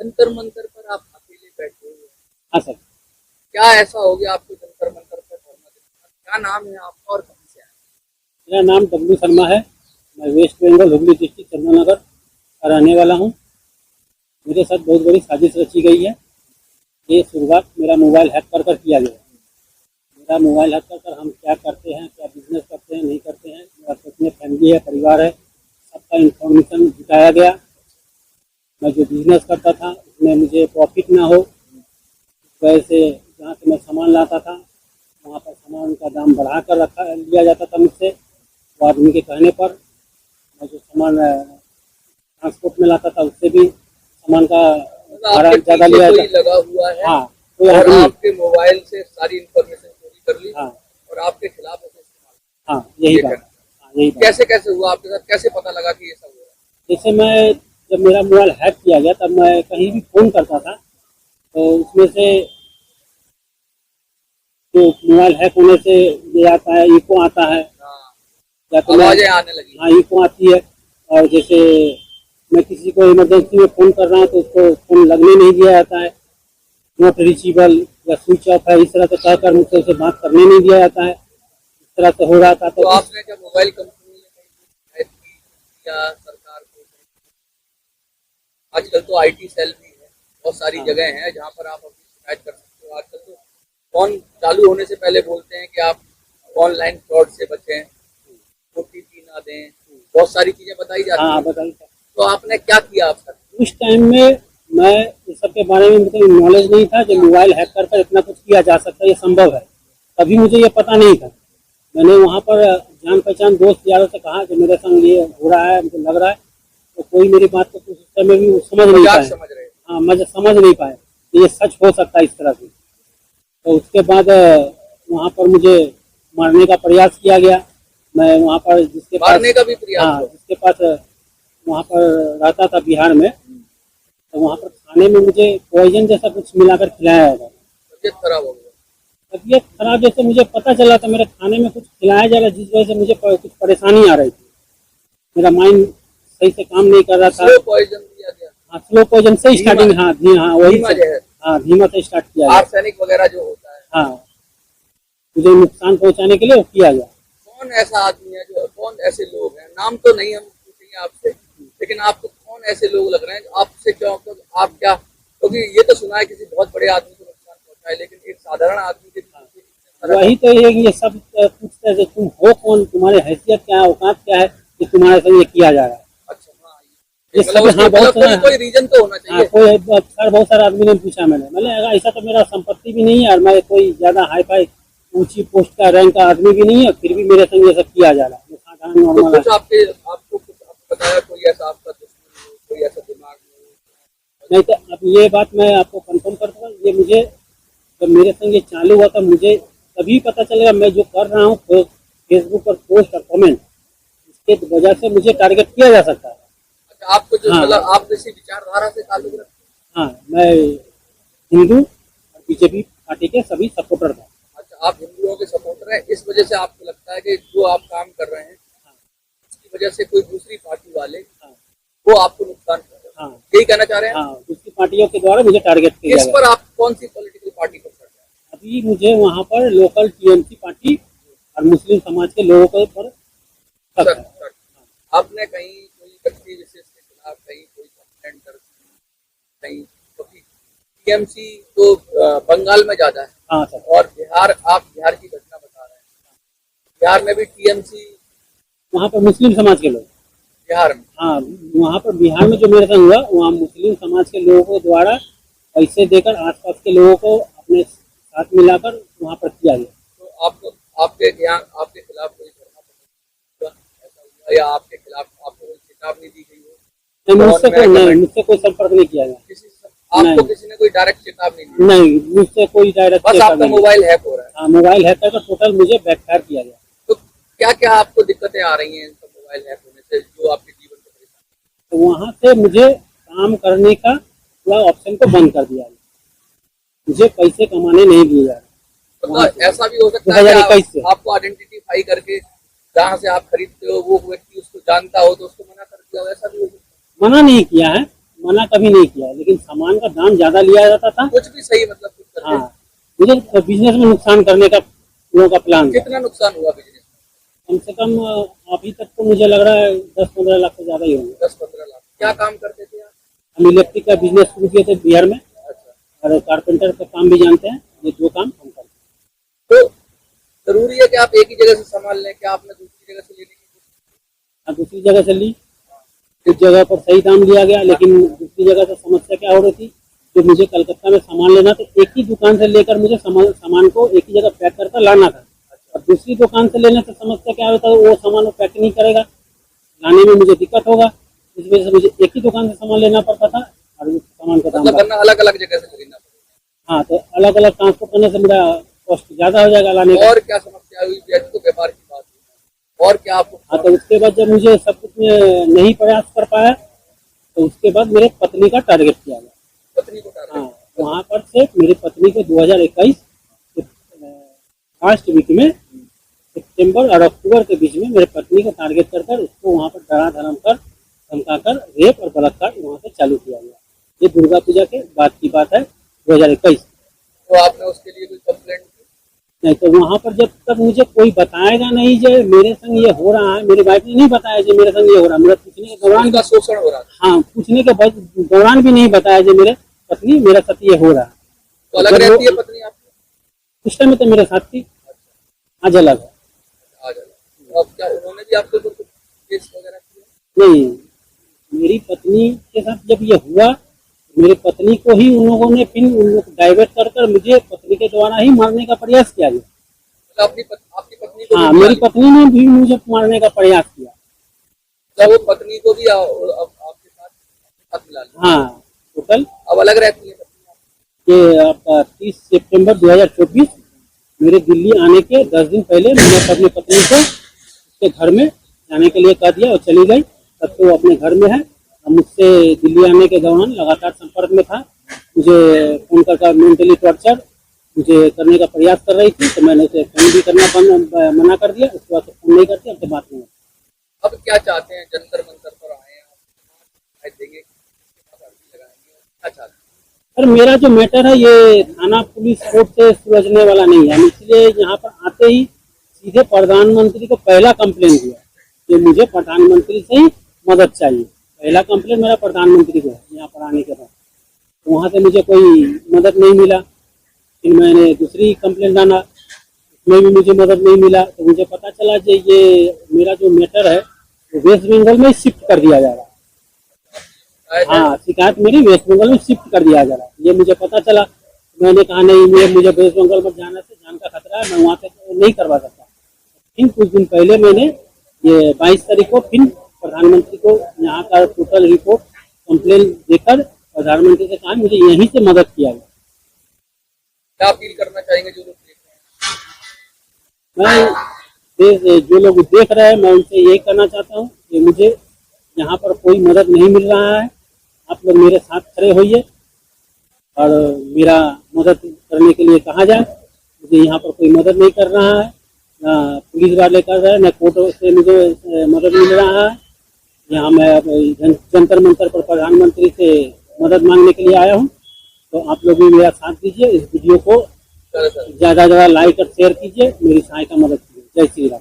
जंतर मंतर पर आप अकेले बैठे हुए हैं। हाँ सर। क्या ऐसा हो गया आपको जंतर मंतर पर धरना देने का? क्या नाम है आपका और कहाँ से आए? मेरा नाम डब्लू शर्मा है। मैं वेस्ट बंगाल हुगली डिस्ट्रिक्ट चंद्रनगर का रहने वाला हूँ। मेरे साथ बहुत बड़ी साजिश रची गई है। ये शुरुआत मेरा मोबाइल हैक कर किया गया। मेरा मोबाइल हैक कर हम क्या करते हैं, क्या बिजनेस करते हैं, नहीं करते हैं, मेरा कितने फैमिली है, परिवार है, सबका इंफॉर्मेशन जुटाया गया। मैं जो बिजनेस करता था उसमें मुझे प्रॉफिट ना हो, इस वजह से जहाँ से मैं सामान लाता था वहाँ पर सामान का दाम बढ़ा कर रखा लिया जाता था मुझसे। वो आदमी के कहने पर मैं जो सामान ट्रांसपोर्ट में लाता था उससे भी सामान का भाड़ा आपके ज़्यादा पीछे लिया कोई जाता। लगा हुआ है हाँ, कोई और आदमी। आपके मोबाइल से सारी इंफॉर्मेशन चोरी कर ली हाँ और आपके खिलाफ उसे इस्तेमाल हाँ, यही ये बात। करना। हाँ, यही बात। कैसे कैसे हुआ आपके साथ? कैसे पता लगा कि ये सब हो रहा है? जैसे मैं जब मेरा मोबाइल हैक किया गया तब मैं कहीं भी फ़ोन करता था तो उसमें से जो मोबाइल हैक होने से ये आता है, इको आता है हाँ, या तो मैं, आवाजें आने लगी। हाँ इको आती है। और जैसे मैं किसी को इमरजेंसी में फ़ोन कर रहा हूँ तो उसको फ़ोन लगने नहीं दिया जाता है, नॉट रीचेबल या स्विच ऑफ है, इस तरह से कहकर मुझसे उसे बात करने नहीं दिया जाता है। इस तरह से हो रहा था। तो आपने जब मोबाइल कंपनी ने कहीं शिकायत की या सरकार को, आजकल तो आईटी सेल भी है, बहुत सारी हाँ। जगह हैं जहाँ पर आप अपनी शिकायत कर सकते हो। आजकल तो फोन चालू होने से पहले बोलते हैं कि आप ऑनलाइन फ्रॉड से बचें, ओटीपी ना दें, बहुत सारी चीजें बताई जाती हाँ हैं। बताइए। तो आपने क्या किया आप सर? उस टाइम में मैं इस सब के बारे में मुझे नॉलेज नहीं था कि मोबाइल हैक कर इतना कुछ किया जा सकता है, ये संभव है। तभी मुझे ये पता नहीं था। मैंने वहाँ पर जान पहचान दोस्त यारों से कहा कि मेरे संग ये हो रहा है, मुझे लग रहा है। तो कोई मेरी बात को उस समय भी समझ नहीं मजाक पाए। समझ रहे हैं? हाँ, मुझे समझ नहीं पाए कि ये सच हो सकता है इस तरह से। तो उसके बाद वहाँ पर मुझे मारने का प्रयास किया गया। मैं वहाँ पर जिसके पास, मारने का भी प्रयास हाँ हुआ? जिसके पास वहाँ पर रहता था बिहार में, तो वहाँ पर खाने में मुझे पॉइजन जैसा कुछ मिलाकर खिलाया गया। तबीयत खराब हो गया? तबीयत खराब जैसे मुझे पता चला था मेरे खाने में कुछ खिलाया जा रहा है, जिस वजह से मुझे कुछ परेशानी आ रही थी। मेरा माइंड सही से काम नहीं कर रहा था। स्लो पॉइजन दिया गया? हाँ, स्लो पॉइजन से स्टार्टिंग। हाँ हाँ वही धीमा जहर? हाँ, धीमा से स्टार्ट किया गया। आर्सेनिक वगैरह जो होता है? हाँ, मुझे नुकसान पहुँचाने के लिए वो किया गया। कौन ऐसा आदमी है जो, कौन ऐसे लोग हैं, नाम तो नहीं हम पूछेंगे आपसे, लेकिन आपको कौन ऐसे लोग लग रहे हैं आपसे? क्यों आप क्या, क्योंकि ये तो सुना है किसी बहुत बड़े आदमी को नुकसान पहुंचा है, लेकिन एक साधारण आदमी के वही तो ये सब पूछते हैं तुम हो कौन, तुम्हारी हैसियत क्या है, औकात क्या है कि तुम्हारे साथ ये किया जा रहा है। अच्छा, हाँ, ये सब। हाँ, बहुत कोई रीजन तो होना हाँ, चाहिए। कोई सर बहुत सारे आदमी ने पूछा। मैंने ऐसा तो मेरा संपत्ति भी नहीं है और मैं कोई ज्यादा हाई फाई ऊंची पोस्ट का रैंक का आदमी भी नहीं है, फिर भी मेरे संग ये सब किया जा रहा है। साधारण तो नॉर्मल कुछ आपको कुछ बताया कोई ऐसा आपका दुश्मन हो, कोई ऐसा दिमाग में? नहीं तो अब ये बात मैं आपको कंफर्म करता हूँ। ये मुझे जब मेरे संग ये चालू हुआ था मुझे तभी पता चलेगा। मैं जो कर रहा हूँ फेसबुक पर पोस्ट और कमेंट, इसके वजह से मुझे टारगेट किया जा सकता है। अच्छा, आपको जो मतलब आप किसी विचारधारा से ताल्लुक रखते हैं? हाँ, मैं हिंदू और बीजेपी पार्टी के सभी सपोर्टर था। अच्छा, आप हिंदुओं के सपोर्टर हैं, इस वजह से आपको लगता है कि जो आप काम कर रहे हैं उसकी वजह से कोई दूसरी पार्टी वाले वो आपको नुकसान कर रहे हैं? हाँ, यही कहना चाह रहे हैं? हाँ, दूसरी पार्टियों के द्वारा मुझे टारगेट किया इस गया। पर आप कौन सी पॉलिटिकल पार्टी को कर रहे हैं? अभी मुझे वहाँ पर लोकल टीएमसी पार्टी और मुस्लिम समाज के लोगों के ऊपर शक है। आपने कहीं कोई व्यक्ति विशेष के खिलाफ कहीं कोई कंप्लेंट दर्ज की कहीं? क्योंकि टीएमसी तो बंगाल में ज्यादा है। हाँ सर। और बिहार, आप बिहार की घटना बता रहे हैं, बिहार में भी टीएमसी, वहाँ पर मुस्लिम समाज के लोग, बिहार में? हाँ, वहाँ पर बिहार में जो मेरे संग हुआ वहाँ मुस्लिम समाज के लोगों के द्वारा पैसे देकर आसपास के लोगों को अपने साथ मिलाकर वहाँ पर किया गया। तो आपको आपके खिलाफ कोई धरना ऐसा हुआ या आपके खिलाफ आपको कोई चेतावनी दी गई हो? मुझसे कोई संपर्क नहीं किया गया। आपको किसी ने कोई डायरेक्ट चेतावनी दी? नहीं, मुझसे कोई डायरेक्ट। बस आपका मोबाइल हैक हो रहा है? हाँ, मोबाइल हैक कर टोटल मुझे बैकफायर किया गया। तो क्या क्या आपको दिक्कतें आ रही हैं मोबाइल हैक होने से जो आपके जीवन में परेशानी? तो वहाँ से मुझे काम करने का पूरा ऑप्शन को बंद कर दिया गया। मुझे पैसे कमाने नहीं दिए जा रहे। तो ऐसा भी हो सकता है कि आपको आइडेंटिफाई करके जहाँ से आप खरीदते हो वो व्यक्ति उसको जानता हो तो उसको मना कर दिया हो, ऐसा भी हो सकता है? मना नहीं किया है, मना कभी नहीं किया है, लेकिन सामान का दाम ज्यादा लिया जाता था। कुछ भी सही मतलब कुछ करके। हाँ, मुझे बिजनेस में नुकसान करने का लोगों का प्लान था। कितना नुकसान हुआ बिजनेस कम से कम अभी तक तो मुझे लग रहा है 10-15 लाख से ज्यादा ही होंगे। 10-15 लाख। क्या काम करते थे आप? हम इलेक्ट्रिक का बिजनेस शुरू किए थे बिहार में, अच्छा। और कारपेंटर का काम भी जानते हैं। ये 2 काम हम करते तो जरूरी है कि आप एक ही जगह से सामान लें, क्या आपने दूसरी जगह से लेने की कोशिश हैं। दूसरी जगह से ली, कुछ जगह पर सही दाम लिया गया, लेकिन दूसरी जगह से समस्या क्या हो रही थी, जो मुझे कलकत्ता में सामान लेना था, एक ही दुकान से लेकर मुझे सामान को एक ही जगह पैक करके लाना था। और दूसरी दुकान से लेने से समस्या क्या होता है, वो सामान वो पैक नहीं करेगा, लाने में मुझे दिक्कत होगा। इस वजह से मुझे एक ही दुकान से सामान लेना पड़ता था और उस सामान का दाम मतलब वरना अलग अलग जगह से खरीदना पड़ेगा। हाँ, तो अलग अलग ट्रांसपोर्ट करने से मेरा कॉस्ट ज्यादा हो जाएगा लाने का। और क्या समस्या हुई? जैसे तो व्यापार की बात हुई, और क्या आपको? हाँ, तो उसके बाद जब मुझे सब कुछ में नहीं प्रयास कर पाया, तो उसके बाद मेरे पत्नी का टारगेट किया गया। पत्नी को टारगेट? हाँ, वहाँ पर से मेरी पत्नी को 2021 फर्स्ट वीक में, सितंबर और अक्टूबर के बीच में मेरे पत्नी को टारगेट कर उसको वहाँ पर डरा धर्म कर धमका कर रेप और बलात्कार वहाँ से चालू किया गया। ये दुर्गा पूजा के बाद की बात है, 2021। तो आपने उसके लिए कोई कंप्लेंट की? नहीं, तो वहाँ पर जब तक मुझे कोई बताएगा नहीं जो मेरे संग ये हो रहा है, मेरी वाइफ ने नहीं बताया जो मेरे संग ये हो रहा है, मेरा पूछने के दौरान उनका शोषण हो रहा था। हाँ, पूछने के दौरान भी नहीं बताया जो मेरे पत्नी मेरे साथ ये हो रहा है। तो अलग रहती है पत्नी आपकी? उस टाइम में तो मेरे साथ थी, आज अलग है। आ जाएगा। अब क्या उन्होंने भी आपके ऊपर कुछ केस वगैरह किया? नहीं, मेरी पत्नी के साथ जब ये हुआ, मेरी पत्नी को ही उन लोगों ने फिर डाइवर्ट कर मुझे पत्नी के द्वारा ही मारने का प्रयास किया गया। मतलब आपकी पत्नी को? हाँ, मेरी पत्नी ने भी मुझे मारने का प्रयास किया। तो वो पत्नी को भी आपके साथ मिला लिया? हाँ, टोटल। अब अलग रहती है पत्नी? ये आपका 30 सितंबर 2024 मेरे दिल्ली आने के 10 दिन पहले मैंने अपनी पत्नी को उसके घर में जाने के लिए कह दिया और चली गई। तब तो वो अपने घर में है। मुझसे दिल्ली आने के दौरान लगातार संपर्क में था, मुझे फोन कर मेंटली टॉर्चर मुझे करने का प्रयास कर रही थी। तो मैंने उसे फोन भी करना मना कर दिया। उसके बाद फोन नहीं करती, अब से बात नहीं। अब क्या चाहते हैं? जंतर मंतर पर आए हैं आप, देंगे क्या चाहते हैं? सर, मेरा जो मैटर है ये थाना पुलिस कोर्ट से सुलझने वाला नहीं है। इसलिए यहाँ पर आते ही सीधे प्रधानमंत्री को पहला कंप्लेन दिया कि मुझे प्रधानमंत्री से ही मदद चाहिए। पहला कंप्लेन मेरा प्रधानमंत्री को है यहाँ पर आने के बाद। तो वहाँ से मुझे कोई मदद नहीं मिला। फिर मैंने दूसरी कंप्लेन डाला, उसमें भी मुझे मदद नहीं मिला। तो मुझे पता चला कि ये मेरा जो मैटर है वो वेस्ट बंगाल में शिफ्ट कर दिया जा रहा है। हाँ, शिकायत मेरी वेस्ट बंगाल में शिफ्ट कर दिया जा रहा है, ये मुझे पता चला। मैंने कहा नहीं, मुझे वेस्ट बंगाल में जाने से जान का खतरा है, मैं वहाँ पे नहीं करवा सकता। फिर कुछ दिन पहले मैंने ये 22 तारीख को फिर प्रधानमंत्री को यहाँ का टोटल रिपोर्ट कंप्लेन देकर प्रधानमंत्री से कहा मुझे यहीं से मदद किया गया। क्या अपील करना चाहेंगे जो लोग देख रहे हैं? मैं जो लोग देख रहे हैं, मैं उनसे यही कहना चाहता हूँ कि मुझे यहाँ पर कोई मदद नहीं मिल रहा है। आप लोग मेरे साथ खड़े होइए और मेरा मदद करने के लिए कहा जाए। मुझे यहाँ पर कोई मदद नहीं कर रहा है, ना पुलिस वाले कर रहे हैं, ना कोर्ट से मुझे मदद मिल रहा है। यहाँ मैं जंतर मंतर पर प्रधानमंत्री से मदद मांगने के लिए आया हूँ। तो आप लोग भी मेरा साथ दीजिए, इस वीडियो को ज़्यादा से ज़्यादा लाइक और शेयर कीजिए, मेरी सहायता मदद कीजिए। जय श्री राम।